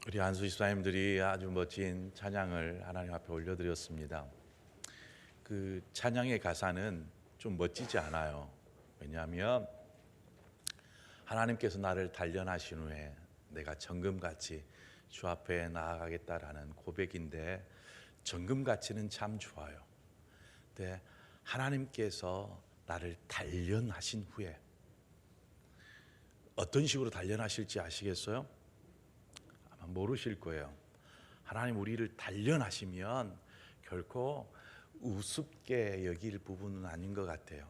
우리 안수 집사님들이 아주 멋진 찬양을 하나님 앞에 올려드렸습니다. 그 찬양의 가사는 좀 멋지지 않아요. 왜냐하면 하나님께서 나를 단련하신 후에 내가 정금같이 주 앞에 나아가겠다라는 고백인데, 정금같이는 참 좋아요. 근데 하나님께서 나를 단련하신 후에 어떤 식으로 단련하실지 아시겠어요? 아마 모르실 거예요. 하나님 우리를 단련하시면 결코 우습게 여길 부분은 아닌 것 같아요.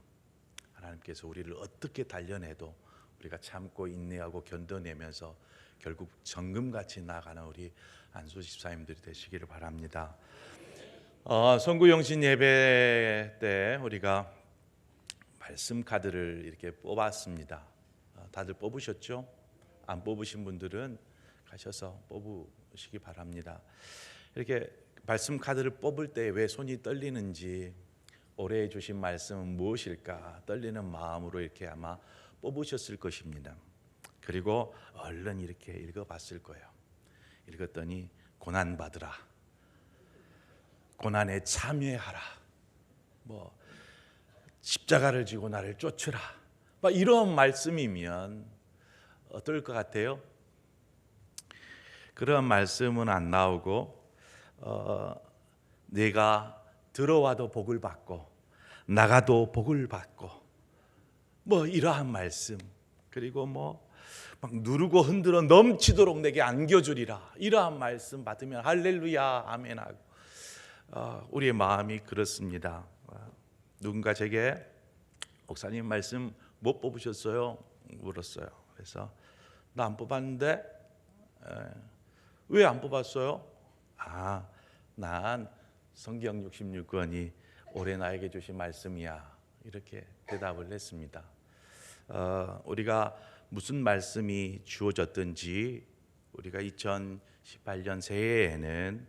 하나님께서 우리를 어떻게 단련해도 우리가 참고 인내하고 견뎌내면서 결국 정금같이 나아가는 우리 안수 집사님들이 되시기를 바랍니다. 선구영신 예배 때 우리가 말씀 카드를 이렇게 뽑았습니다. 다들 뽑으셨죠? 안 뽑으신 분들은 가셔서 뽑으시기 바랍니다. 이렇게 말씀 카드를 뽑을 때 왜 손이 떨리는지, 올해 주신 말씀은 무엇일까 떨리는 마음으로 이렇게 아마 뽑으셨을 것입니다. 그리고 얼른 이렇게 읽어봤을 거예요. 읽었더니 고난 받으라, 고난에 참여하라, 십자가를 지고 나를 쫓으라, 이런 말씀이면 어떨 것 같아요? 그런 말씀은 안 나오고 내가 들어와도 복을 받고 나가도 복을 받고 이러한 말씀, 그리고 막 누르고 흔들어 넘치도록 내게 안겨주리라, 이러한 말씀 받으면 할렐루야 아멘하고 우리의 마음이 그렇습니다. 누군가 제게 목사님 말씀 못 뽑으셨어요? 물었어요. 그래서 나 안 뽑았는데 왜 안 뽑았어요? 난 성경 66권이 올해 나에게 주신 말씀이야, 이렇게 대답을 했습니다. 우리가 무슨 말씀이 주어졌든지 우리가 2018년 새해에는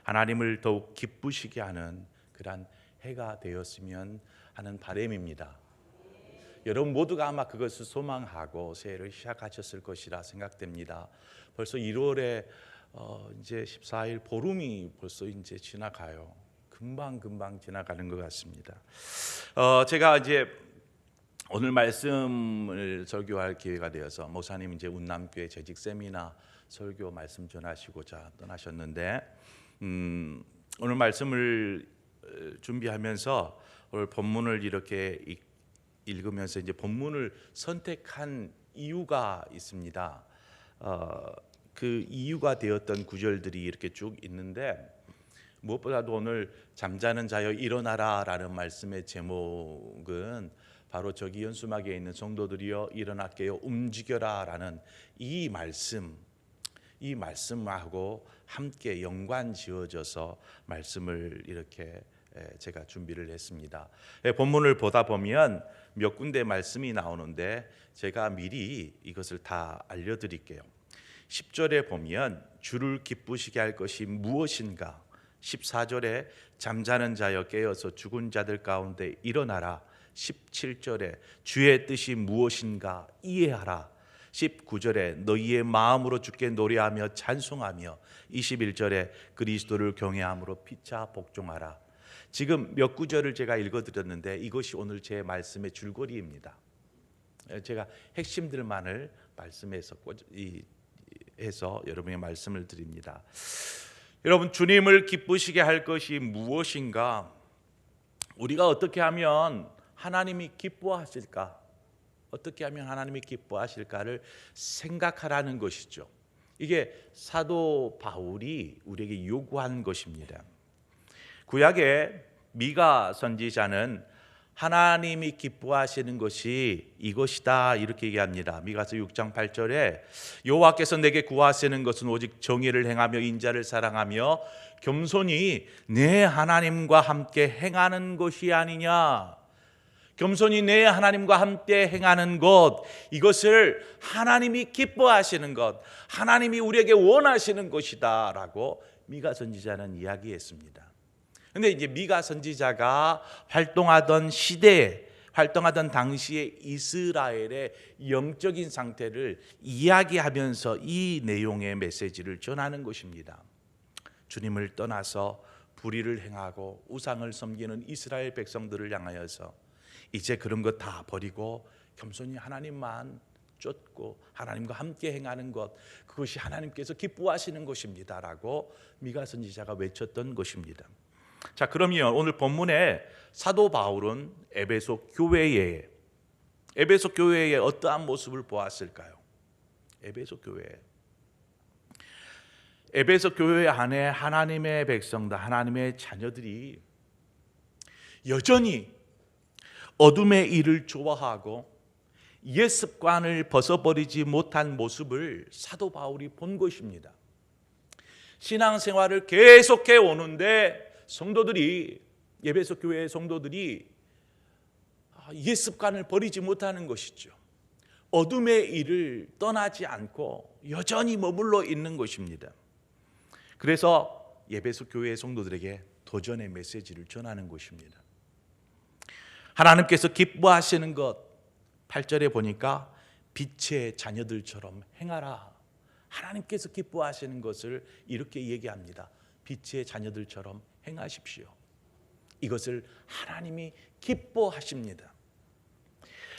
하나님을 더욱 기쁘시게 하는 그러한 해가 되었으면 하는 바람입니다. 여러분 모두가 아마 그것을 소망하고 새해를 시작하셨을 것이라 생각됩니다. 벌써 1월에 이제 14일 보름이 벌써 이제 지나가요. 금방 지나가는 것 같습니다. 제가 이제 오늘 말씀을 설교할 기회가 되어서 목사님 이제 운남교회 재직 세미나 설교 말씀 전하시고자 떠나셨는데, 오늘 말씀을 준비하면서 오늘 본문을 이렇게 읽으면서 이제 본문을 선택한 이유가 있습니다. 그 이유가 되었던 구절들이 이렇게 쭉 있는데, 무엇보다도 오늘 잠자는 자여 일어나라라는 말씀의 제목은 바로 저기 연수막에 있는 성도들이여 일어나 깨어 움직여라라는 이 말씀하고 함께 연관 지어져서 말씀을 이렇게 제가 준비를 했습니다. 본문을 보다 보면 몇 군데 말씀이 나오는데 제가 미리 이것을 다 알려드릴게요. 10절에 보면 주를 기쁘시게 할 것이 무엇인가, 14절에 잠자는 자여 깨어서 죽은 자들 가운데 일어나라, 17절에 주의 뜻이 무엇인가 이해하라, 19절에 너희의 마음으로 주께 노래하며 찬송하며, 21절에 그리스도를 경외함으로 피차 복종하라. 지금 몇 구절을 제가 읽어드렸는데 이것이 오늘 제 말씀의 줄거리입니다. 제가 핵심들만을 말씀해서 해서 여러분의 말씀을 드립니다. 여러분, 주님을 기쁘시게 할 것이 무엇인가? 우리가 어떻게 하면 하나님이 기뻐하실까? 어떻게 하면 하나님이 기뻐하실까를 생각하라는 것이죠. 이게 사도 바울이 우리에게 요구한 것입니다. 구약의 미가 선지자는 하나님이 기뻐하시는 것이 이것이다 이렇게 얘기합니다. 미가서 6장 8절에 여호와께서 내게 구하시는 것은 오직 정의를 행하며 인자를 사랑하며 겸손히 내 하나님과 함께 행하는 것이 아니냐. 겸손히 내 하나님과 함께 행하는 것, 이것을 하나님이 기뻐하시는 것, 하나님이 우리에게 원하시는 것이다 라고 미가 선지자는 이야기했습니다. 근데 이제 미가 선지자가 활동하던 시대에 활동하던 당시의 이스라엘의 영적인 상태를 이야기하면서 이 내용의 메시지를 전하는 것입니다. 주님을 떠나서 불의를 행하고 우상을 섬기는 이스라엘 백성들을 향하여서 이제 그런 것 다 버리고 겸손히 하나님만 쫓고 하나님과 함께 행하는 것, 그것이 하나님께서 기뻐하시는 것입니다 라고 미가 선지자가 외쳤던 것입니다. 자, 그러면 오늘 본문에 사도 바울은 에베소 교회에 어떠한 모습을 보았을까요? 에베소 교회 안에 하나님의 백성들, 하나님의 자녀들이 여전히 어둠의 일을 좋아하고 옛 습관을 벗어버리지 못한 모습을 사도 바울이 본 것입니다. 신앙생활을 계속해 오는데 에베소 교회의 성도들이 옛 습관을 버리지 못하는 것이죠. 어둠의 일을 떠나지 않고 여전히 머물러 있는 것입니다. 그래서 에베소 교회의 성도들에게 도전의 메시지를 전하는 것입니다. 하나님께서 기뻐하시는 것, 8절에 보니까 빛의 자녀들처럼 행하라. 하나님께서 기뻐하시는 것을 이렇게 얘기합니다. 빛의 자녀들처럼 행하십시오. 이것을 하나님이 기뻐하십니다.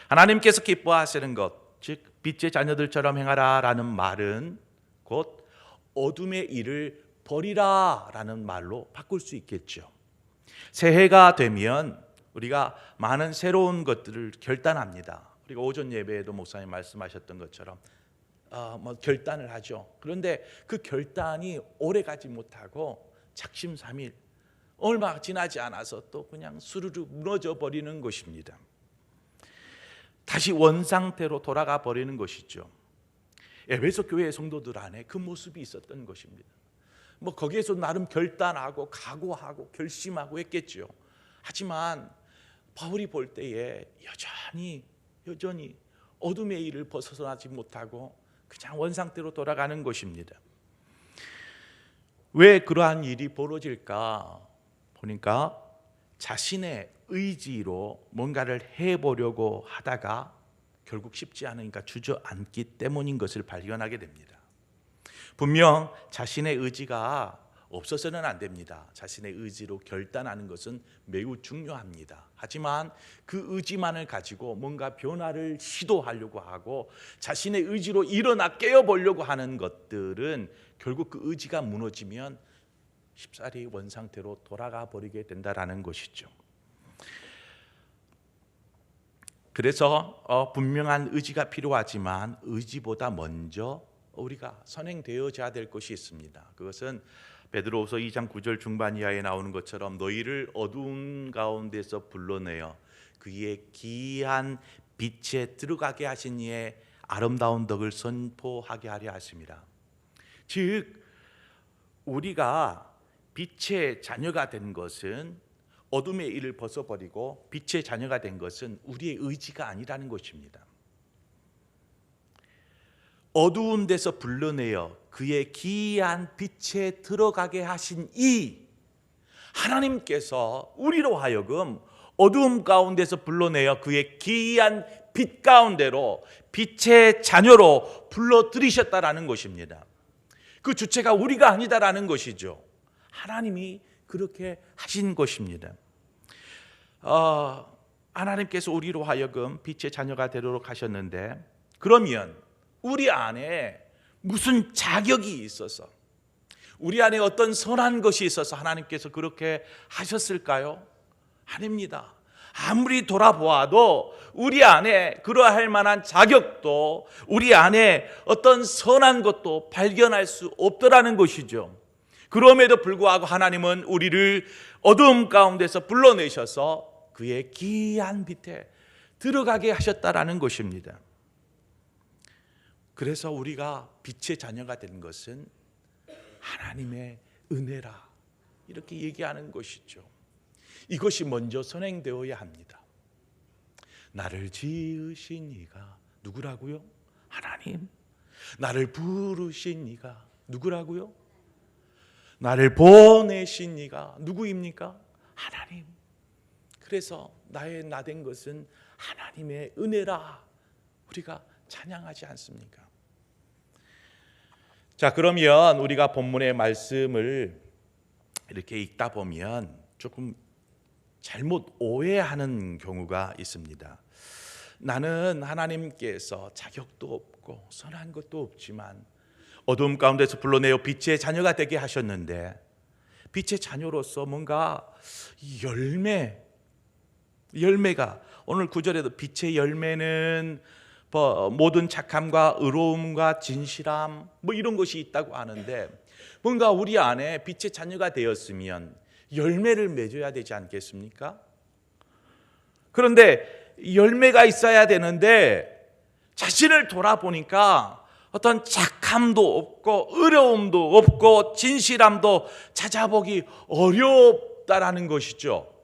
하나님께서 기뻐하시는 것, 즉 빛의 자녀들처럼 행하라 라는 말은 곧 어둠의 일을 버리라 라는 말로 바꿀 수 있겠죠. 새해가 되면 우리가 많은 새로운 것들을 결단합니다. 우리가 오전 예배에도 목사님 말씀하셨던 것처럼 결단을 하죠. 그런데 그 결단이 오래가지 못하고 작심삼일, 얼마 지나지 않아서 또 그냥 수르르 무너져 버리는 것입니다. 다시 원상태로 돌아가 버리는 것이죠. 에베소 교회의 성도들 안에 그 모습이 있었던 것입니다. 거기에서 나름 결단하고 각오하고 결심하고 했겠죠. 하지만 바울이 볼 때에 여전히 어둠의 일을 벗어나지 못하고 그냥 원상태로 돌아가는 것입니다. 왜 그러한 일이 벌어질까 보니까 자신의 의지로 뭔가를 해보려고 하다가 결국 쉽지 않으니까 주저앉기 때문인 것을 발견하게 됩니다. 분명 자신의 의지가 없어서는 안 됩니다. 자신의 의지로 결단하는 것은 매우 중요합니다. 하지만 그 의지만을 가지고 뭔가 변화를 시도하려고 하고 자신의 의지로 일어나 깨어보려고 하는 것들은 결국 그 의지가 무너지면 쉽사리 원상태로 돌아가 버리게 된다라는 것이죠. 그래서 분명한 의지가 필요하지만 의지보다 먼저 우리가 선행되어져야 될 것이 있습니다. 그것은 베드로후서 2장 9절 중반 이하에 나오는 것처럼 너희를 어두운 가운데서 불러내어 그의 기이한 빛에 들어가게 하신 이의 아름다운 덕을 선포하게 하려 하십니다. 즉 우리가 빛의 자녀가 된 것은 어둠의 일을 벗어버리고 빛의 자녀가 된 것은 우리의 의지가 아니라는 것입니다. 어두운 데서 불러내어 그의 기이한 빛에 들어가게 하신 이 하나님께서 우리로 하여금 어두움 가운데서 불러내어 그의 기이한 빛 가운데로 빛의 자녀로 불러들이셨다라는 것입니다. 그 주체가 우리가 아니다라는 것이죠. 하나님이 그렇게 하신 것입니다. 하나님께서 우리로 하여금 빛의 자녀가 되도록 하셨는데 그러면 우리 안에 무슨 자격이 있어서 우리 안에 어떤 선한 것이 있어서 하나님께서 그렇게 하셨을까요? 아닙니다. 아무리 돌아보아도 우리 안에 그러할 만한 자격도 우리 안에 어떤 선한 것도 발견할 수 없더라는 것이죠. 그럼에도 불구하고 하나님은 우리를 어두움 가운데서 불러내셔서 그의 기이한 빛에 들어가게 하셨다라는 것입니다. 그래서 우리가 빛의 자녀가 된 것은 하나님의 은혜라 이렇게 얘기하는 것이죠. 이것이 먼저 선행되어야 합니다. 나를 지으신 이가 누구라고요? 하나님. 나를 부르신 이가 누구라고요? 나를 보내신 이가 누구입니까? 하나님. 그래서 나의 나 된 것은 하나님의 은혜라 우리가 찬양하지 않습니까? 자, 그러면 우리가 본문의 말씀을 이렇게 읽다 보면 조금 잘못 오해하는 경우가 있습니다. 나는 하나님께서 자격도 없고 선한 것도 없지만 어두움 가운데서 불러내어 빛의 자녀가 되게 하셨는데, 빛의 자녀로서 뭔가 열매가 오늘 9절에도 빛의 열매는 모든 착함과 의로움과 진실함 이런 것이 있다고 하는데, 뭔가 우리 안에 빛의 자녀가 되었으면 열매를 맺어야 되지 않겠습니까? 그런데 열매가 있어야 되는데 자신을 돌아보니까 어떤 착함도 없고 의로움도 없고 진실함도 찾아보기 어렵다라는 것이죠.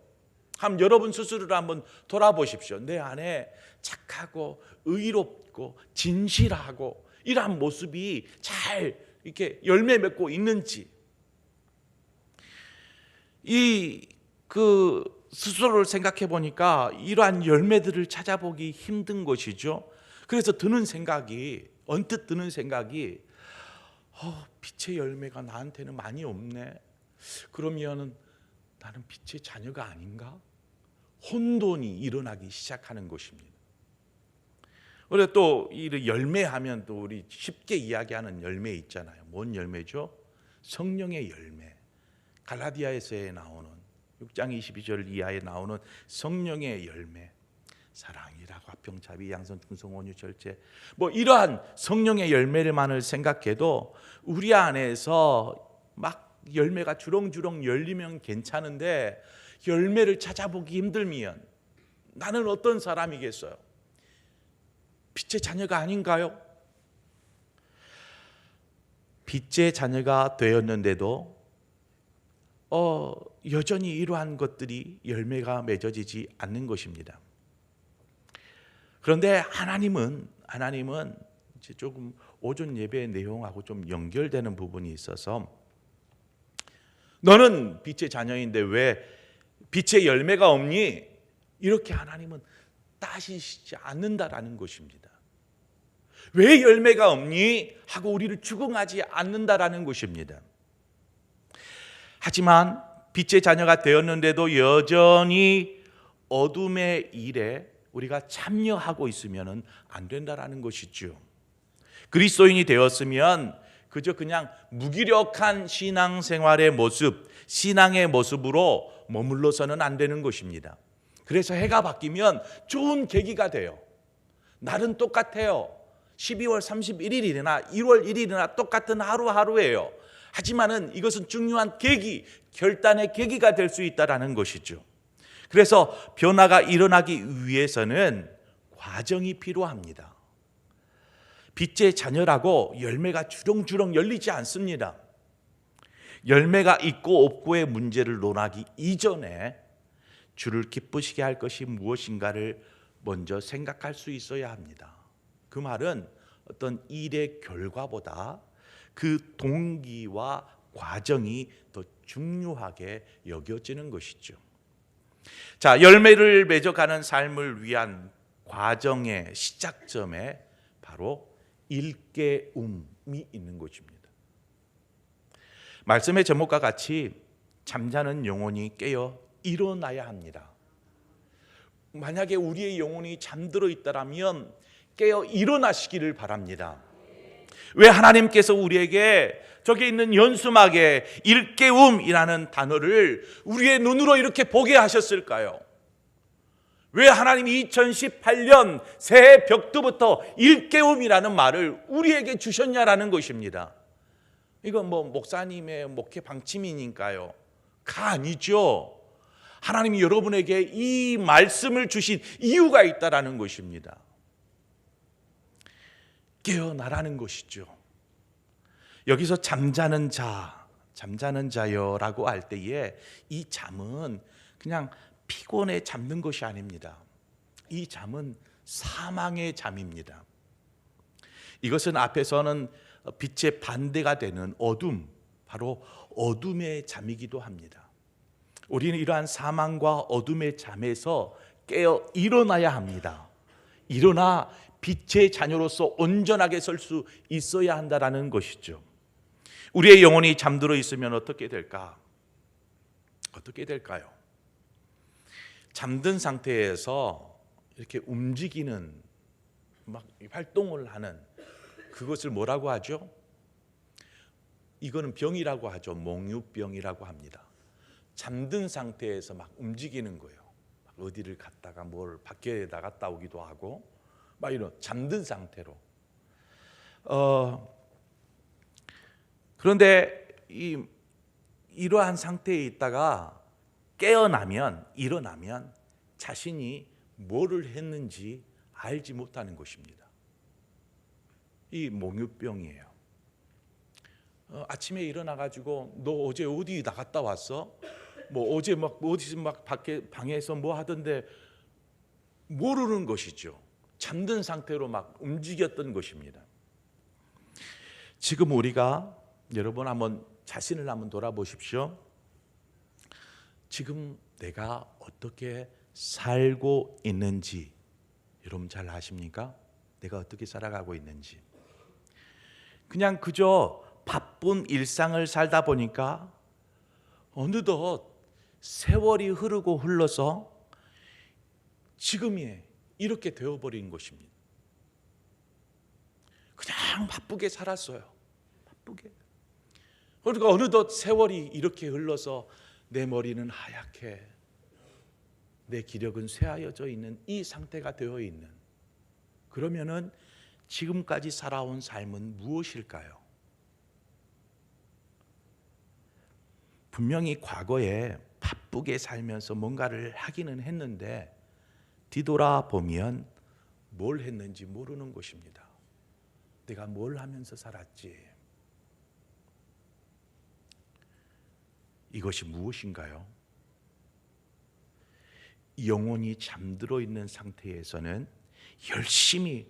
여러분 스스로를 한번 돌아보십시오. 내 안에 착하고 의롭고 진실하고 이러한 모습이 잘 이렇게 열매 맺고 있는지, 스스로를 생각해 보니까 이러한 열매들을 찾아보기 힘든 것이죠. 그래서 언뜻 드는 생각이 빛의 열매가 나한테는 많이 없네. 그러면 나는 빛의 자녀가 아닌가? 혼돈이 일어나기 시작하는 것입니다. 우리가 또 이 열매하면 또 우리 쉽게 이야기하는 열매 있잖아요. 뭔 열매죠? 성령의 열매. 갈라디아에서 나오는 6장 22절 이하에 나오는 성령의 열매. 사랑이라 화평 자비 양선 충성 온유 절제 이러한 성령의 열매만을 생각해도 우리 안에서 막 열매가 주렁주렁 열리면 괜찮은데, 열매를 찾아보기 힘들면 나는 어떤 사람이겠어요? 빛의 자녀가 아닌가요? 빛의 자녀가 되었는데도 여전히 이러한 것들이 열매가 맺어지지 않는 것입니다. 그런데 하나님은 이제 조금 오전 예배 내용하고 좀 연결되는 부분이 있어서, 너는 빛의 자녀인데 왜 빛의 열매가 없니? 이렇게 하나님은 따지시지 않는다라는 것입니다. 왜 열매가 없니? 하고 우리를 추궁하지 않는다라는 것입니다. 하지만 빛의 자녀가 되었는데도 여전히 어둠의 일에 우리가 참여하고 있으면 안 된다라는 것이죠. 그리스도인이 되었으면 그냥 무기력한 신앙생활의 모습, 신앙의 모습으로 머물러서는 안 되는 것입니다. 그래서 해가 바뀌면 좋은 계기가 돼요. 날은 똑같아요. 12월 31일이나 1월 1일이나 똑같은 하루하루예요. 하지만은 이것은 중요한 계기, 결단의 계기가 될 수 있다라는 것이죠. 그래서 변화가 일어나기 위해서는 과정이 필요합니다. 빛의 자녀라고 열매가 주렁주렁 열리지 않습니다. 열매가 있고 없고의 문제를 논하기 이전에 주를 기쁘시게 할 것이 무엇인가를 먼저 생각할 수 있어야 합니다. 그 말은 어떤 일의 결과보다 그 동기와 과정이 더 중요하게 여겨지는 것이죠. 자, 열매를 맺어가는 삶을 위한 과정의 시작점에 바로 일깨움이 있는 것입니다. 말씀의 제목과 같이 잠자는 영혼이 깨어 일어나야 합니다. 만약에 우리의 영혼이 잠들어 있다면 깨어 일어나시기를 바랍니다. 왜 하나님께서 우리에게 저기 있는 연수막에 일깨움이라는 단어를 우리의 눈으로 이렇게 보게 하셨을까요? 왜 하나님이 2018년 새해 벽두부터 일깨움이라는 말을 우리에게 주셨냐라는 것입니다. 이건 목사님의 목회 방침이니까요? 가 아니죠. 하나님이 여러분에게 이 말씀을 주신 이유가 있다라는 것입니다. 깨어나라는 것이죠. 여기서 잠자는 자여라고 할 때에 이 잠은 그냥 피곤에 잠든 것이 아닙니다. 이 잠은 사망의 잠입니다. 이것은 앞에서는 빛의 반대가 되는 어둠, 바로 어둠의 잠이기도 합니다. 우리는 이러한 사망과 어둠의 잠에서 깨어 일어나야 합니다. 일어나 빛의 자녀로서 온전하게 설 수 있어야 한다라는 것이죠. 우리의 영혼이 잠들어 있으면 어떻게 될까? 어떻게 될까요? 잠든 상태에서 이렇게 움직이는 막 활동을 하는 그것을 뭐라고 하죠? 이거는 병이라고 하죠. 몽유병이라고 합니다. 잠든 상태에서 막 움직이는 거예요. 막 어디를 갔다가 뭘 밖에 나갔다 오기도 하고 막 이런 잠든 상태로. 그런데 이러한 상태에 있다가 깨어나면 일어나면 자신이 뭐를 했는지 알지 못하는 것입니다. 이 몽유병이에요. 아침에 일어나 가지고 너 어제 어디 나갔다 왔어? 뭐 어제 막 어디서 막 밖에 방에서 뭐 하던데 모르는 것이죠. 잠든 상태로 막 움직였던 것입니다. 지금 우리가 여러분 한번 자신을 한번 돌아보십시오. 지금 내가 어떻게 살고 있는지 여러분 잘 아십니까? 내가 어떻게 살아가고 있는지. 그냥 그저 바쁜 일상을 살다 보니까 어느덧 세월이 흐르고 흘러서 지금이 이렇게 되어버린 것입니다. 그냥 바쁘게 살았어요. 바쁘게. 그러니까 어느덧 세월이 이렇게 흘러서 내 머리는 하얗게 내 기력은 쇠하여져 있는 이 상태가 되어 있는, 그러면은 지금까지 살아온 삶은 무엇일까요? 분명히 과거에 바쁘게 살면서 뭔가를 하기는 했는데 뒤돌아보면 뭘 했는지 모르는 것입니다. 내가 뭘 하면서 살았지? 이것이 무엇인가요? 영혼이 잠들어 있는 상태에서는 열심히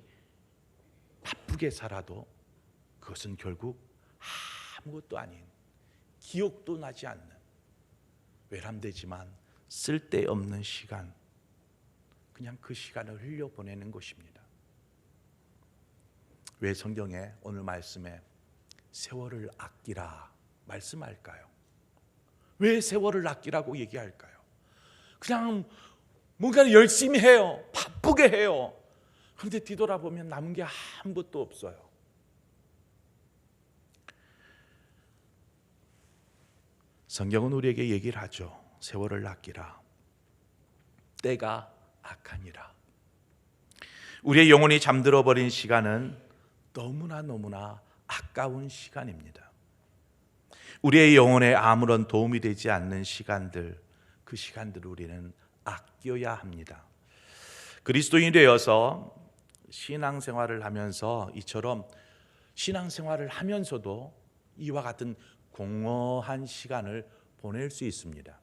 바쁘게 살아도 그것은 결국 아무것도 아닌, 기억도 나지 않는 외람되지만 쓸데없는 시간, 그냥 그 시간을 흘려보내는 것입니다. 왜 성경에 오늘 말씀에 세월을 아끼라 말씀할까요? 왜 세월을 아끼라고 얘기할까요? 그냥 뭔가를 열심히 해요. 바쁘게 해요. 그런데 뒤돌아보면 남은 게 아무것도 없어요. 성경은 우리에게 얘기를 하죠. 세월을 아끼라. 때가 악하니라. 우리의 영혼이 잠들어 버린 시간은 너무나 아까운 시간입니다. 우리의 영혼에 아무런 도움이 되지 않는 시간들, 그 시간들을 우리는 아껴야 합니다. 그리스도인이 되어서 신앙생활을 하면서 이처럼 신앙생활을 하면서도 이와 같은 공허한 시간을 보낼 수 있습니다.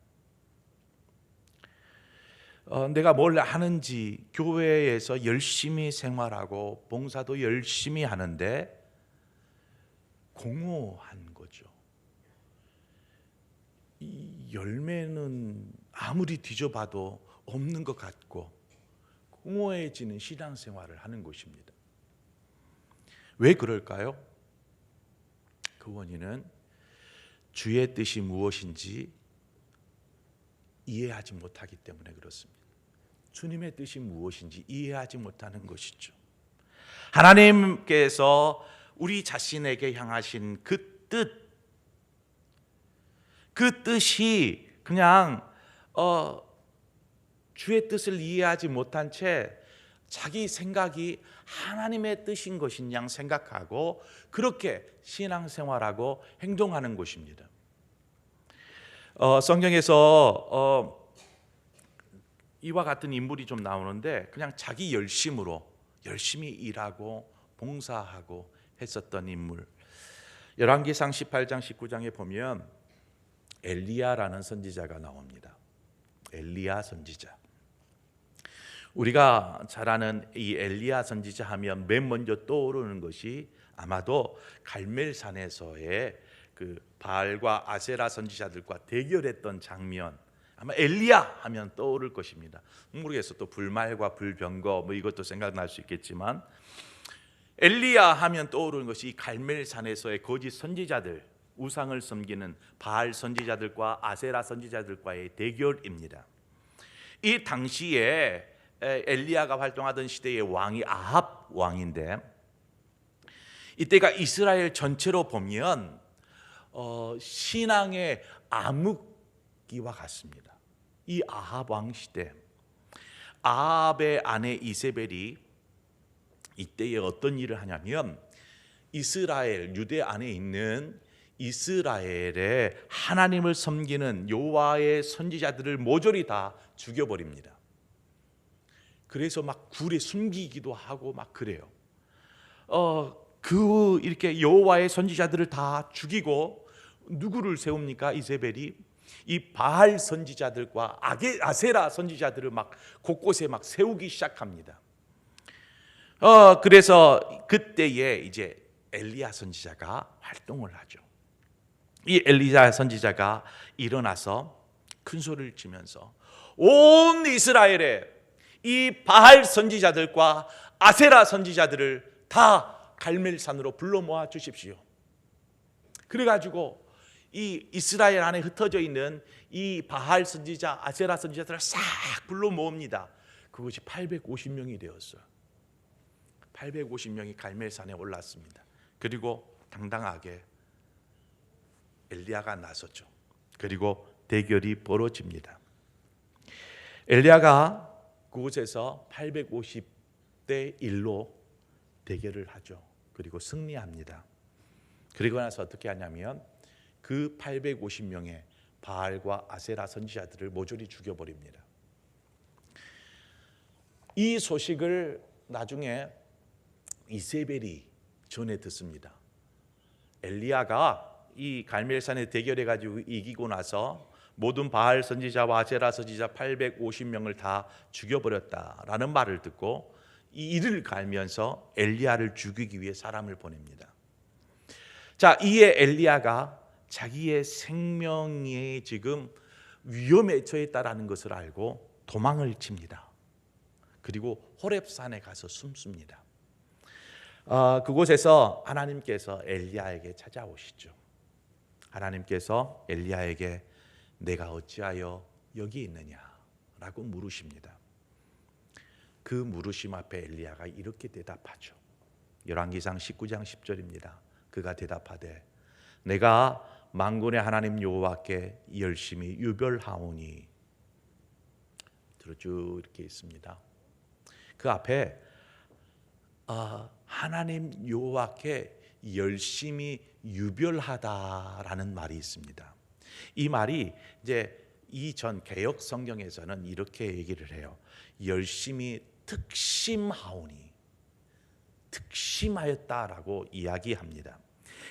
내가 뭘 하는지, 교회에서 열심히 생활하고 봉사도 열심히 하는데 공허한 거죠. 이 열매는 아무리 뒤져봐도 없는 것 같고 공허해지는 신앙생활을 하는 것입니다. 왜 그럴까요? 그 원인은 주의 뜻이 무엇인지 이해하지 못하기 때문에 그렇습니다. 주님의 뜻이 무엇인지 이해하지 못하는 것이죠. 하나님께서 우리 자신에게 향하신 그 뜻이 그냥 주의 뜻을 이해하지 못한 채 자기 생각이 하나님의 뜻인 것인 양 생각하고 그렇게 신앙생활하고 행동하는 것입니다. 성경에서 이와 같은 인물이 좀 나오는데 그냥 자기 열심히 일하고 봉사하고 했었던 인물. 열왕기상 18장 19장에 보면 엘리야라는 선지자가 나옵니다. 엘리야 선지자. 우리가 잘 아는 이 엘리야 선지자 하면 맨 먼저 떠오르는 것이 아마도 갈멜산에서의 그 바알과 아세라 선지자들과 대결했던 장면, 아마 엘리야 하면 떠오를 것입니다. 모르겠어. 또 불말과 불병거 뭐 이것도 생각날 수 있겠지만 엘리야 하면 떠오르는 것이 이 갈멜산에서의 거짓 선지자들, 우상을 섬기는 바알 선지자들과 아세라 선지자들과의 대결입니다. 이 당시에 엘리야가 활동하던 시대의 왕이 아합 왕인데, 이때가 이스라엘 전체로 보면 신앙의 암흑기와 같습니다. 이 아합 왕 시대, 아합의 아내 이세벨이 이때에 어떤 일을 하냐면 이스라엘, 유대 안에 있는 이스라엘의 하나님을 섬기는 여호와의 선지자들을 모조리 다 죽여버립니다. 그래서 막 굴에 숨기기도 하고 막 그래요. 이렇게 여호와의 선지자들을 다 죽이고 누구를 세웁니까? 이세벨이 이 바알 선지자들과 아세라 선지자들을 막 곳곳에 막 세우기 시작합니다. 그래서 그때에 이제 엘리야 선지자가 활동을 하죠. 이 엘리야 선지자가 일어나서 큰 소리를 치면서 온 이스라엘에 이 바알 선지자들과 아세라 선지자들을 다 갈멜산으로 불러 모아 주십시오. 그래가지고 이 이스라엘 안에 흩어져 있는 이 바알 선지자, 아세라 선지자들을 싹 불러 모읍니다. 그것이 850명이 되었어요. 850명이 갈멜산에 올랐습니다. 그리고 당당하게 엘리야가 나섰죠. 그리고 대결이 벌어집니다. 엘리야가 그곳에서 850대 1로 대결을 하죠. 그리고 승리합니다. 그리고 나서 어떻게 하냐면 그 850명의 바알과 아세라 선지자들을 모조리 죽여버립니다. 이 소식을 나중에 이세벨이 전해 듣습니다. 엘리야가 이 갈멜산에 대결해가지고 이기고 나서 모든 바알 선지자와 아세라 선지자 850명을 다 죽여버렸다라는 말을 듣고 이 일을 갈면서 엘리야를 죽이기 위해 사람을 보냅니다. 자, 이에 엘리야가 자기의 생명이 지금 위험에 처했다라는 것을 알고 도망을 칩니다. 그리고 호렙산에 가서 숨습니다. 그곳에서 하나님께서 엘리야에게 찾아오시죠. 하나님께서 엘리야에게 내가 어찌하여 여기 있느냐라고 물으십니다. 그 물으심 앞에 엘리야가 이렇게 대답하죠. 열왕기상 19장 10절입니다. 그가 대답하되 내가 만군의 하나님 여호와께 열심히 유별하오니. 쭉 이렇게 있습니다. 그 앞에 하나님 여호와께 열심히 유별하다라는 말이 있습니다. 이 말이 이제 이전 개역 성경에서는 이렇게 얘기를 해요. 열심히 특심하오니, 특심하였다라고 이야기합니다.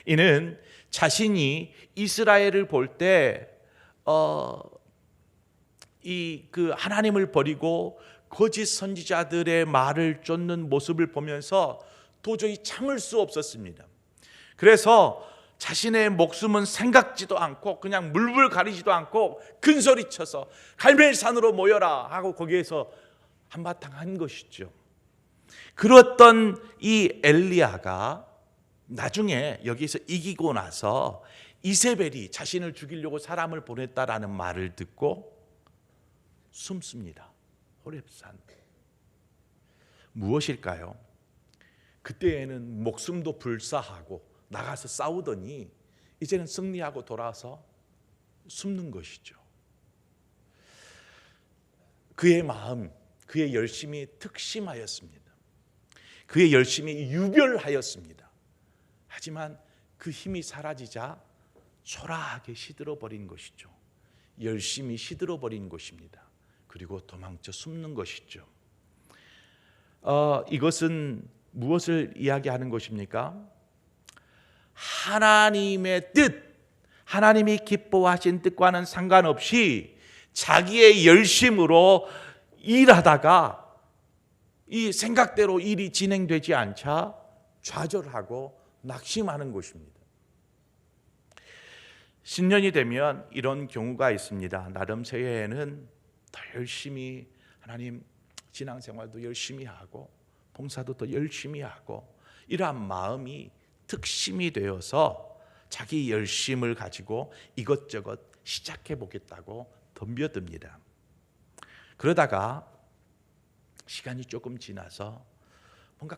이는 자신이 이스라엘을 볼 때 그 하나님을 버리고 거짓 선지자들의 말을 쫓는 모습을 보면서 도저히 참을 수 없었습니다. 그래서 자신의 목숨은 생각지도 않고 그냥 물불 가리지도 않고 큰 소리 쳐서 갈멜산으로 모여라 하고 거기에서 한바탕 한 것이죠. 그랬던 이 엘리야가 나중에 여기서 이기고 나서 이세벨이 자신을 죽이려고 사람을 보냈다라는 말을 듣고 숨습니다. 호렙산. 무엇일까요? 그때에는 목숨도 불사하고 나가서 싸우더니 이제는 승리하고 돌아와서 숨는 것이죠. 그의 마음, 그의 열심이 특심하였습니다. 그의 열심이 유별하였습니다. 하지만 그 힘이 사라지자 초라하게 시들어버린 것이죠. 열심히 시들어버린 것입니다. 그리고 도망쳐 숨는 것이죠. 이것은 무엇을 이야기하는 것입니까? 하나님의 뜻, 하나님이 기뻐하신 뜻과는 상관없이 자기의 열심으로 일하다가 이 생각대로 일이 진행되지 않자 좌절하고 낙심하는 것입니다. 신년이 되면 이런 경우가 있습니다. 나름 새해에는 더 열심히 하나님 신앙생활도 열심히 하고 봉사도 더 열심히 하고 이러한 마음이 특심이 되어서 자기 열심을 가지고 이것저것 시작해 보겠다고 덤벼듭니다. 그러다가 시간이 조금 지나서 뭔가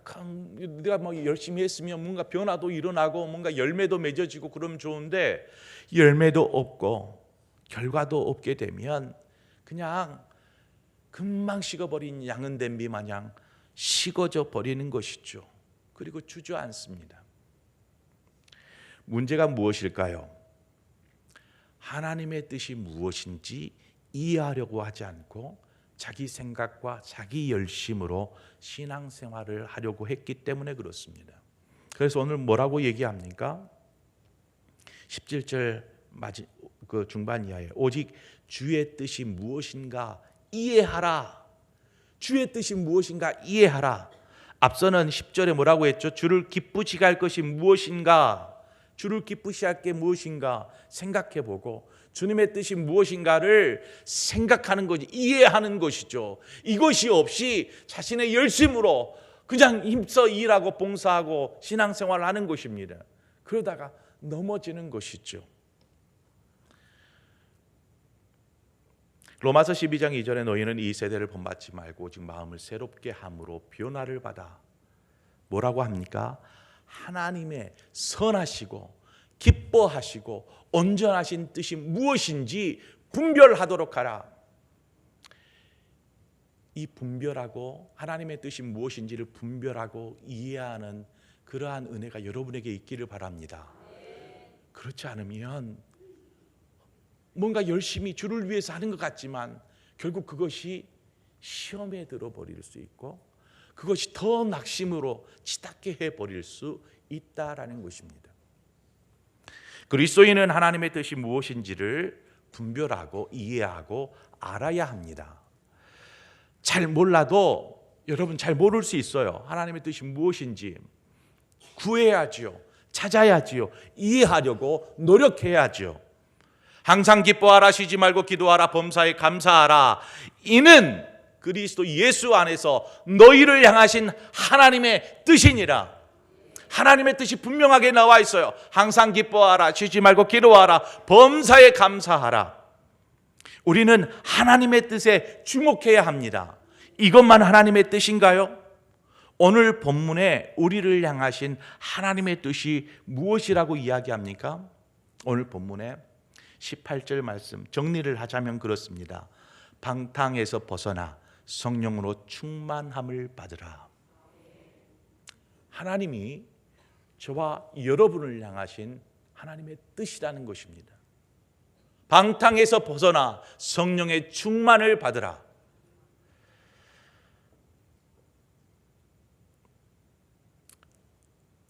내가 막 열심히 했으면 뭔가 변화도 일어나고 뭔가 열매도 맺어지고 그러면 좋은데 열매도 없고 결과도 없게 되면 그냥 금방 식어버린 양은 냄비 마냥 식어져 버리는 것이죠. 그리고 주저앉습니다. 문제가 무엇일까요? 하나님의 뜻이 무엇인지 이해하려고 하지 않고 자기 생각과 자기 열심으로 신앙생활을 하려고 했기 때문에 그렇습니다. 그래서 오늘 뭐라고 얘기합니까? 17절 그 중반 이하에 오직 주의 뜻이 무엇인가 이해하라. 주의 뜻이 무엇인가 이해하라. 앞서는 10절에 뭐라고 했죠? 주를 기쁘시게 할 것이 무엇인가? 주를 기쁘시게 할 게 무엇인가 생각해보고 주님의 뜻이 무엇인가를 생각하는 것이 이해하는 것이죠. 이것이 없이 자신의 열심으로 그냥 힘써 일하고 봉사하고 신앙생활을 하는 것입니다. 그러다가 넘어지는 것이죠. 로마서 12장 2절에 너희는 이 세대를 본받지 말고 오직 마음을 새롭게 함으로 변화를 받아 뭐라고 합니까? 하나님의 선하시고 기뻐하시고 온전하신 뜻이 무엇인지 분별하도록 하라. 이 분별하고 하나님의 뜻이 무엇인지를 분별하고 이해하는 그러한 은혜가 여러분에게 있기를 바랍니다. 그렇지 않으면 뭔가 열심히 주를 위해서 하는 것 같지만 결국 그것이 시험에 들어버릴 수 있고 그것이 더 낙심으로 치닫게 해버릴 수 있다라는 것입니다. 그리스도인은 하나님의 뜻이 무엇인지를 분별하고 이해하고 알아야 합니다. 잘 몰라도 여러분 잘 모를 수 있어요. 하나님의 뜻이 무엇인지 구해야지요. 찾아야지요. 이해하려고 노력해야지요. 항상 기뻐하라, 쉬지 말고 기도하라, 범사에 감사하라. 이는 그리스도 예수 안에서 너희를 향하신 하나님의 뜻이니라. 하나님의 뜻이 분명하게 나와 있어요. 항상 기뻐하라, 쉬지 말고 기도하라, 범사에 감사하라. 우리는 하나님의 뜻에 주목해야 합니다. 이것만 하나님의 뜻인가요? 오늘 본문에 우리를 향하신 하나님의 뜻이 무엇이라고 이야기합니까? 오늘 본문에 18절 말씀 정리를 하자면 그렇습니다. 방탕에서 벗어나 성령으로 충만함을 받으라. 하나님이 저와 여러분을 향하신 하나님의 뜻이라는 것입니다. 방탕에서 벗어나 성령의 충만을 받으라.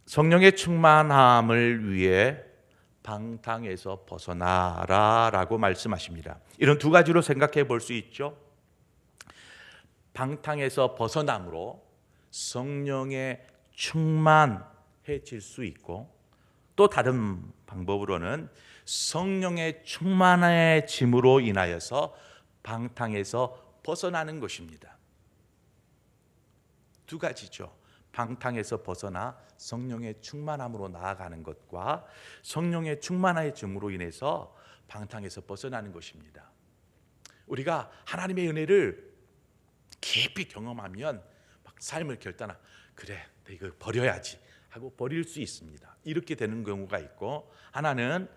성령의 충만함을 위해 방탕에서 벗어나라라고 말씀하십니다. 이런 두 가지로 생각해 볼 수 있죠. 방탕에서 벗어남으로 성령의 충만해질 수 있고 또 다른 방법으로는 성령의 충만해짐으로 인하여서 방탕에서 벗어나는 것입니다. 두 가지죠. 방탕에서 벗어나 성령의 충만함으로 나아가는 것과 성령의 충만해짐으로 인해서 방탕에서 벗어나는 것입니다. 우리가 하나님의 은혜를 깊이 경험하면 막 삶을 결단하 그래 이거 버려야지 하고 버릴 수 있습니다. 이렇게 되는 경우가 있고 하나는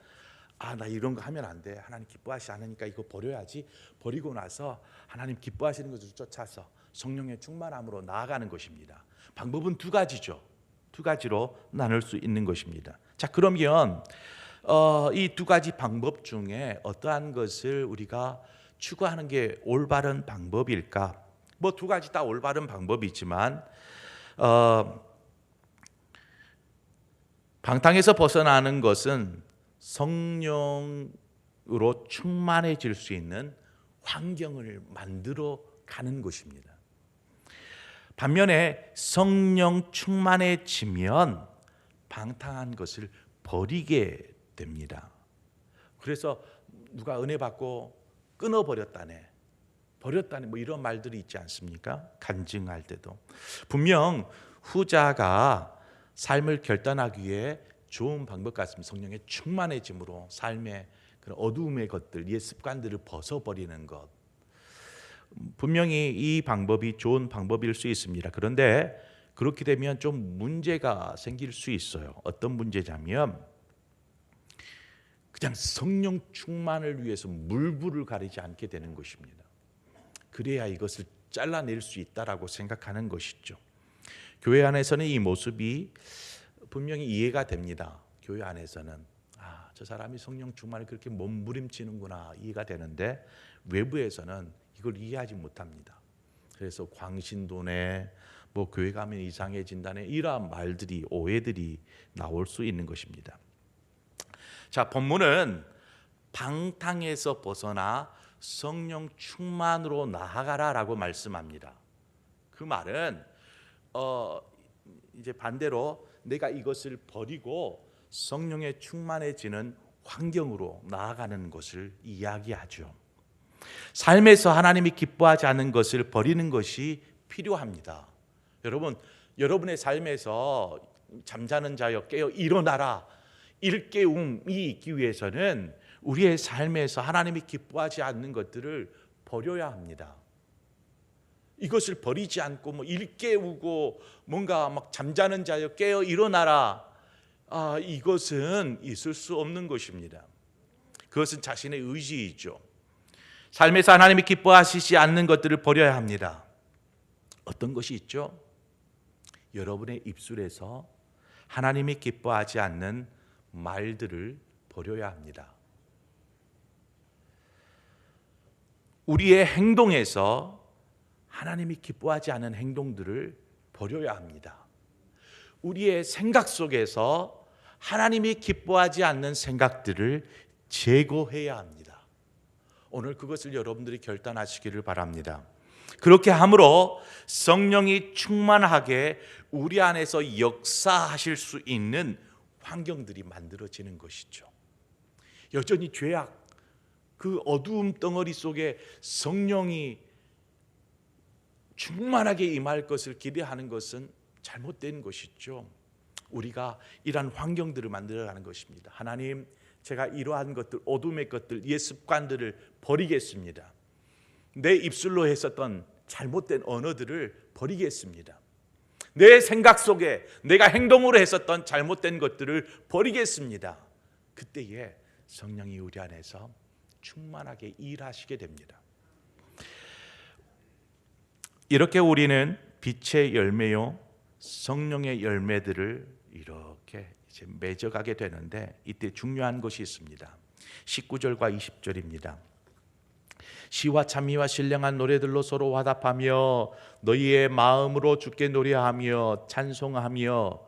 나 이런 거 하면 안 돼. 하나님 기뻐하시지 않으니까 이거 버려야지. 버리고 나서 하나님 기뻐하시는 것을 쫓아서 성령의 충만함으로 나아가는 것입니다. 방법은 두 가지죠. 두 가지로 나눌 수 있는 것입니다. 자, 그러면 이 두 가지 방법 중에 어떠한 것을 우리가 추구하는 게 올바른 방법일까? 뭐 두 가지 다 올바른 방법이지만 방탕에서 벗어나는 것은 성령으로 충만해질 수 있는 환경을 만들어 가는 것입니다. 반면에 성령 충만해지면 방탕한 것을 버리게 됩니다. 그래서 누가 은혜 받고 끊어버렸다네, 버렸다네, 뭐 이런 말들이 있지 않습니까? 간증할 때도 분명 후자가 삶을 결단하기 위해 좋은 방법 같습니다. 성령의 충만해짐으로 삶의 그런 어두움의 것들, 옛 습관들을 벗어버리는 것, 분명히 이 방법이 좋은 방법일 수 있습니다. 그런데 그렇게 되면 좀 문제가 생길 수 있어요. 어떤 문제냐면 그냥 성령 충만을 위해서 물불을 가리지 않게 되는 것입니다. 그래야 이것을 잘라낼 수 있다라고 생각하는 것이죠. 교회 안에서는 이 모습이 분명히 이해가 됩니다. 교회 안에서는 저 사람이 성령 충만을 그렇게 몸부림치는구나 이해가 되는데 외부에서는 이걸 이해하지 못합니다. 그래서 광신도네, 뭐 교회 가면 이상해진다네, 이러한 말들이, 오해들이 나올 수 있는 것입니다. 자, 본문은 방탕에서 벗어나 성령 충만으로 나아가라라고 말씀합니다. 그 말은 이제 반대로 내가 이것을 버리고 성령에 충만해지는 환경으로 나아가는 것을 이야기하죠. 삶에서 하나님이 기뻐하지 않는 것을 버리는 것이 필요합니다. 여러분, 여러분의 삶에서 잠자는 자여 깨어 일어나라, 일깨움이 있기 위해서는 우리의 삶에서 하나님이 기뻐하지 않는 것들을 버려야 합니다. 이것을 버리지 않고 뭐 일깨우고 뭔가 막 잠자는 자여 깨어 일어나라, 이것은 있을 수 없는 것입니다. 그것은 자신의 의지이죠. 삶에서 하나님이 기뻐하시지 않는 것들을 버려야 합니다. 어떤 것이 있죠? 여러분의 입술에서 하나님이 기뻐하지 않는 말들을 버려야 합니다. 우리의 행동에서 하나님이 기뻐하지 않은 행동들을 버려야 합니다. 우리의 생각 속에서 하나님이 기뻐하지 않는 생각들을 제거해야 합니다. 오늘 그것을 여러분들이 결단하시기를 바랍니다. 그렇게 함으로 성령이 충만하게 우리 안에서 역사하실 수 있는 환경들이 만들어지는 것이죠. 여전히 죄악, 그 어두움 덩어리 속에 성령이 충만하게 임할 것을 기대하는 것은 잘못된 것이죠. 우리가 이러한 환경들을 만들어가는 것입니다. 하나님, 제가 이러한 것들, 어둠의 것들, 옛 습관들을 버리겠습니다. 내 입술로 했었던 잘못된 언어들을 버리겠습니다. 내 생각 속에 내가 행동으로 했었던 잘못된 것들을 버리겠습니다. 그때에 성령이 우리 안에서 충만하게 일하시게 됩니다. 이렇게 우리는 빛의 열매요, 성령의 열매들을 이렇게 이제 맺어가게 되는데, 이때 중요한 것이 있습니다. 19절과 20절입니다. 시와 찬미와 신령한 노래들로 서로 화답하며 너희의 마음으로 주께 노래하며 찬송하며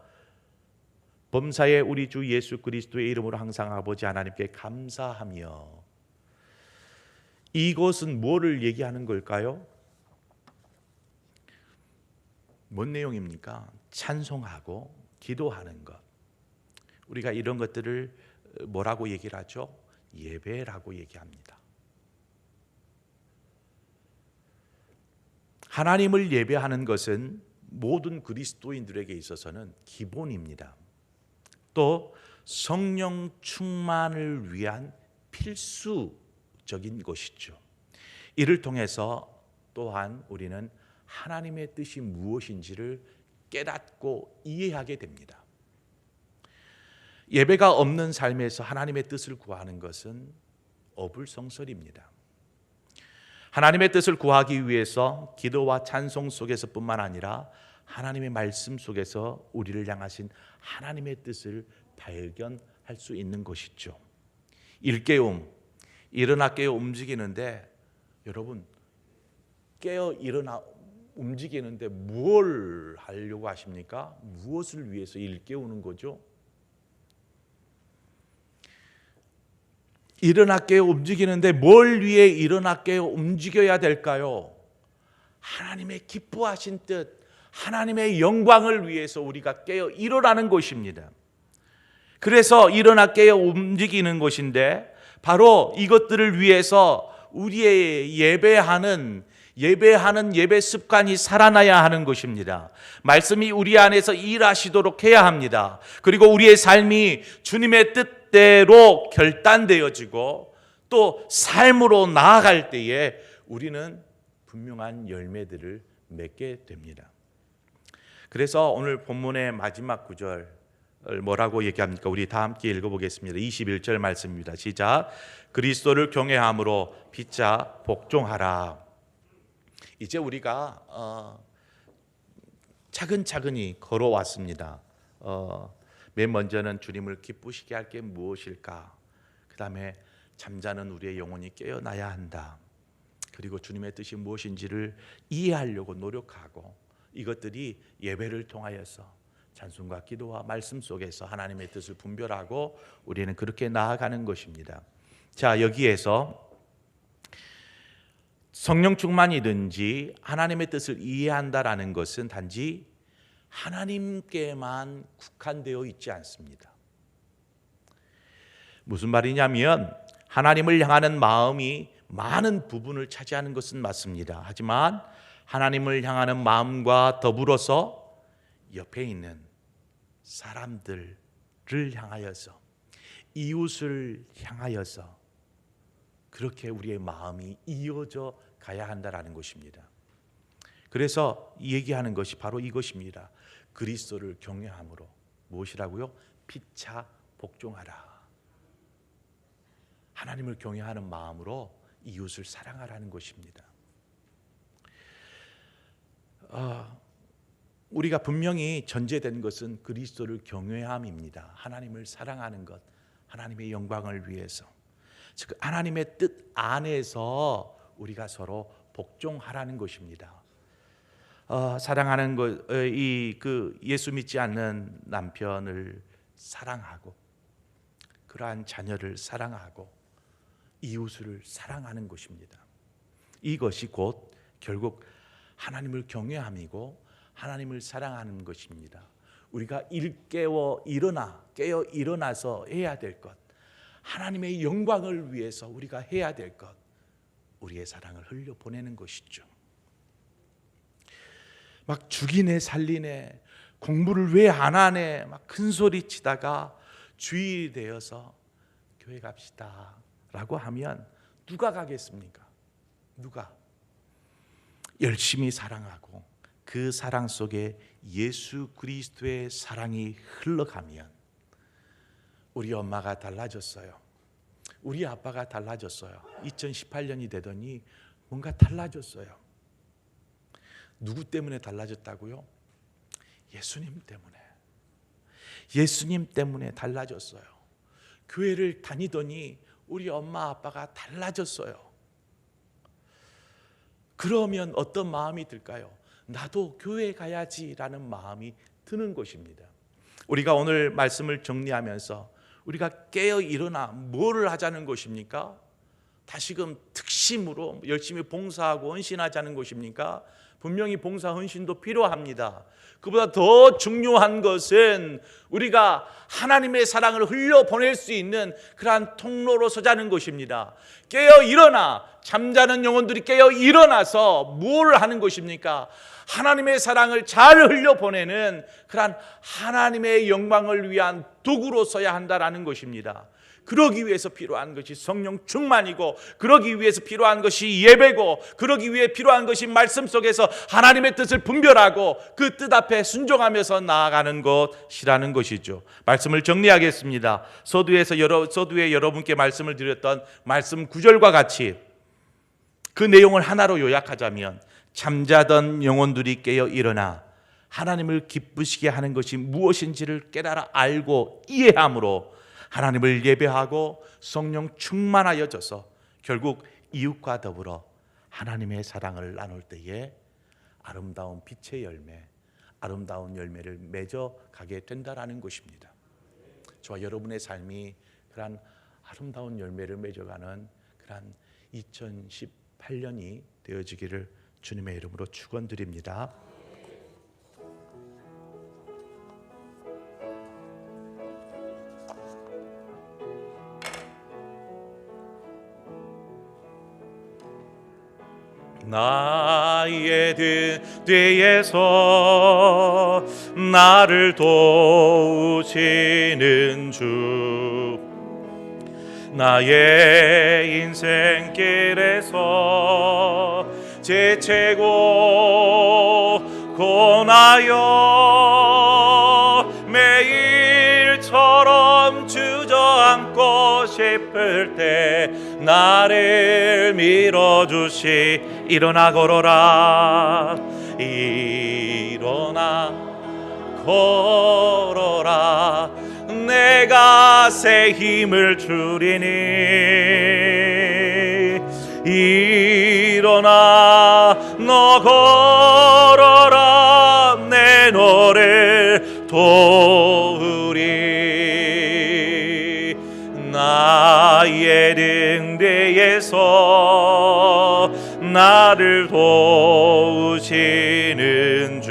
범사에 우리 주 예수 그리스도의 이름으로 항상 아버지 하나님께 감사하며. 이것은 뭐를 얘기하는 걸까요? 뭔 내용입니까? 찬송하고 기도하는 것. 우리가 이런 것들을 뭐라고 얘기를 하죠? 예배라고 얘기합니다. 하나님을 예배하는 것은 모든 그리스도인들에게 있어서는 기본입니다. 또 성령 충만을 위한 필수적인 것이죠. 이를 통해서 또한 우리는 하나님의 뜻이 무엇인지를 깨닫고 이해하게 됩니다. 예배가 없는 삶에서 하나님의 뜻을 구하는 것은 어불성설입니다. 하나님의 뜻을 구하기 위해서 기도와 찬송 속에서뿐만 아니라 하나님의 말씀 속에서 우리를 향하신 하나님의 뜻을 발견할 수 있는 것이죠. 일깨움, 일어나 깨어 움직이는데, 여러분 깨어 일어나 움직이는데 뭘 하려고 하십니까? 무엇을 위해서 일깨우는 거죠? 일어나 깨어 움직이는데 뭘 위해 일어나 깨어 움직여야 될까요? 하나님의 기뻐하신 뜻, 하나님의 영광을 위해서 우리가 깨어 일어나는 것입니다. 그래서 일어나 깨어 움직이는 것인데, 바로 이것들을 위해서 우리의 예배 습관이 살아나야 하는 것입니다. 말씀이 우리 안에서 일하시도록 해야 합니다. 그리고 우리의 삶이 주님의 뜻대로 결단되어지고 또 삶으로 나아갈 때에 우리는 분명한 열매들을 맺게 됩니다. 그래서 오늘 본문의 마지막 구절 뭐라고 얘기합니까? 우리 다 함께 읽어보겠습니다. 21절 말씀입니다. 시작. 그리스도를 경외함으로 피차 복종하라. 이제 우리가 차근차근히 걸어왔습니다. 맨 먼저는 주님을 기쁘시게 할 게 무엇일까? 그 다음에 잠자는 우리의 영혼이 깨어나야 한다. 그리고 주님의 뜻이 무엇인지를 이해하려고 노력하고, 이것들이 예배를 통하여서 찬송과 기도와 말씀 속에서 하나님의 뜻을 분별하고 우리는 그렇게 나아가는 것입니다. 자, 여기에서 성령 충만이든지 하나님의 뜻을 이해한다라는 것은 단지 하나님께만 국한되어 있지 않습니다. 무슨 말이냐면 하나님을 향하는 마음이 많은 부분을 차지하는 것은 맞습니다. 하지만 하나님을 향하는 마음과 더불어서 옆에 있는 사람들을 향하여서, 이웃을 향하여서 그렇게 우리의 마음이 이어져 가야 한다라는 것입니다. 그래서 얘기하는 것이 바로 이것입니다. 그리스도를 경외함으로 무엇이라고요? 피차 복종하라. 하나님을 경외하는 마음으로 이웃을 사랑하라는 것입니다. 우리가 분명히 전제된 것은 그리스도를 경외함입니다. 하나님을 사랑하는 것, 하나님의 영광을 위해서, 즉 하나님의 뜻 안에서 우리가 서로 복종하라는 것입니다. 사랑하는 것, 예수 믿지 않는 남편을 사랑하고, 그러한 자녀를 사랑하고, 이웃을 사랑하는 것입니다. 이것이 곧 결국 하나님을 경외함이고 하나님을 사랑하는 것입니다. 우리가 깨어 일어나서 해야 될 것, 하나님의 영광을 위해서 우리가 해야 될 것, 우리의 사랑을 흘려보내는 것이죠. 막 죽이네 살리네, 공부를 왜 안 하네, 막 큰소리 치다가 주일이 되어서 교회 갑시다 라고 하면 누가 가겠습니까? 누가? 열심히 사랑하고 그 사랑 속에 예수 그리스도의 사랑이 흘러가면, 우리 엄마가 달라졌어요. 우리 아빠가 달라졌어요. 2018년이 되더니 뭔가 달라졌어요. 누구 때문에 달라졌다고요? 예수님 때문에. 예수님 때문에 달라졌어요. 교회를 다니더니 우리 엄마 아빠가 달라졌어요. 그러면 어떤 마음이 들까요? 나도 교회 가야지라는 마음이 드는 것입니다. 우리가 오늘 말씀을 정리하면서 우리가 깨어 일어나 뭐를 하자는 것입니까? 다시금 특심으로 열심히 봉사하고 헌신하자는 것입니까? 분명히 봉사 헌신도 필요합니다. 그보다 더 중요한 것은 우리가 하나님의 사랑을 흘려보낼 수 있는 그러한 통로로 서자는 것입니다. 깨어 일어나, 잠자는 영혼들이 깨어 일어나서 뭘 하는 것입니까? 하나님의 사랑을 잘 흘려보내는 그러한 하나님의 영광을 위한 도구로 서야 한다라는 것입니다. 그러기 위해서 필요한 것이 성령 충만이고, 그러기 위해서 필요한 것이 예배고, 그러기 위해 필요한 것이 말씀 속에서 하나님의 뜻을 분별하고 그 뜻 앞에 순종하면서 나아가는 것이라는 것이죠. 말씀을 정리하겠습니다. 서두에 여러분께 말씀을 드렸던 말씀 구절과 같이 그 내용을 하나로 요약하자면, 잠자던 영혼들이 깨어 일어나 하나님을 기쁘시게 하는 것이 무엇인지를 깨달아 알고 이해함으로 하나님을 예배하고 성령 충만하여져서 결국 이웃과 더불어 하나님의 사랑을 나눌 때에 아름다운 빛의 열매, 아름다운 열매를 맺어가게 된다라는 것입니다. 저와 여러분의 삶이 그런 아름다운 열매를 맺어가는 그런 2018년이 되어지기를 주님의 이름으로 축원드립니다. 나의 등 뒤에서 나를 도우시는 주, 나의 인생길에서 지치고 고나여 매일처럼 주저앉고 싶을 때 나를 밀어주시. 일어나 걸어라, 일어나 걸어라, 내가 새 힘을 주리니. 일어나 너 걸어라, 내 너를 도우리. 나의 등 뒤에서 나를 도우시는 주,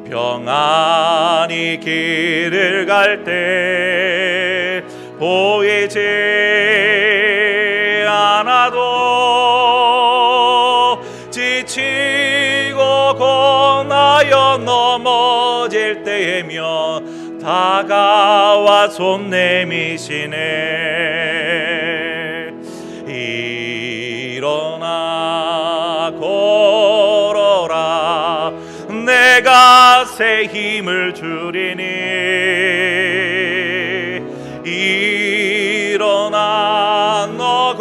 평안히 길을 갈 때 보이지 않아도 지치고 고나여 넘어질 때면 다가와 손 내미시네. 일어나 걸어라, 내가 새 힘을 주리니. 일어나 너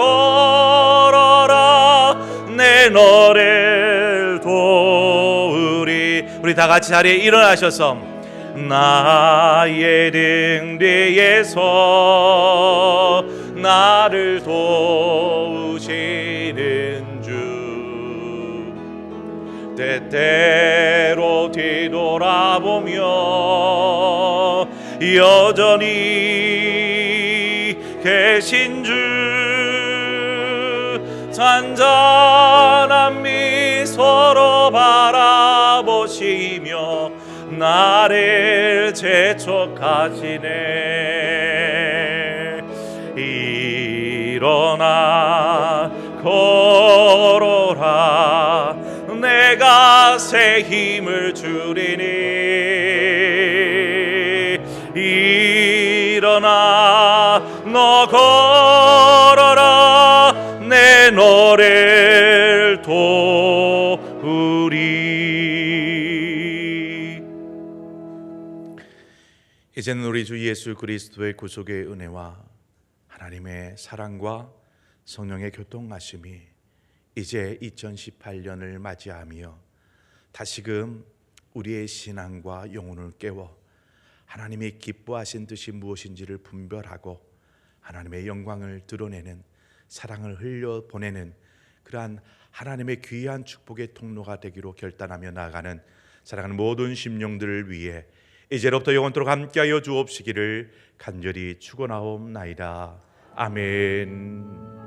걸어라, 내 너를 도우리. 우리 다 같이 자리에 일어나셔서 나의 등 뒤에서 나를 도우시는 주, 때때로 뒤돌아보며 여전히 계신 주, 잔잔한 미소로 바라보시며 나를 재촉하시네. 일어나 걸어라, 내가 새 힘을 주리니. 일어나 너 걸어라, 내 너를 도우리. 이제는 우리 주 예수 그리스도의 구속의 은혜와 하나님의 사랑과 성령의 교통하심이 이제 2018년을 맞이하며 다시금 우리의 신앙과 영혼을 깨워 하나님이 기뻐하신 뜻이 무엇인지를 분별하고 하나님의 영광을 드러내는, 사랑을 흘려보내는 그러한 하나님의 귀한 축복의 통로가 되기로 결단하며 나아가는 사랑하는 모든 심령들을 위해 이제로부터 영원토록 함께하여 주옵시기를 간절히 축원하옵나이다. 아멘.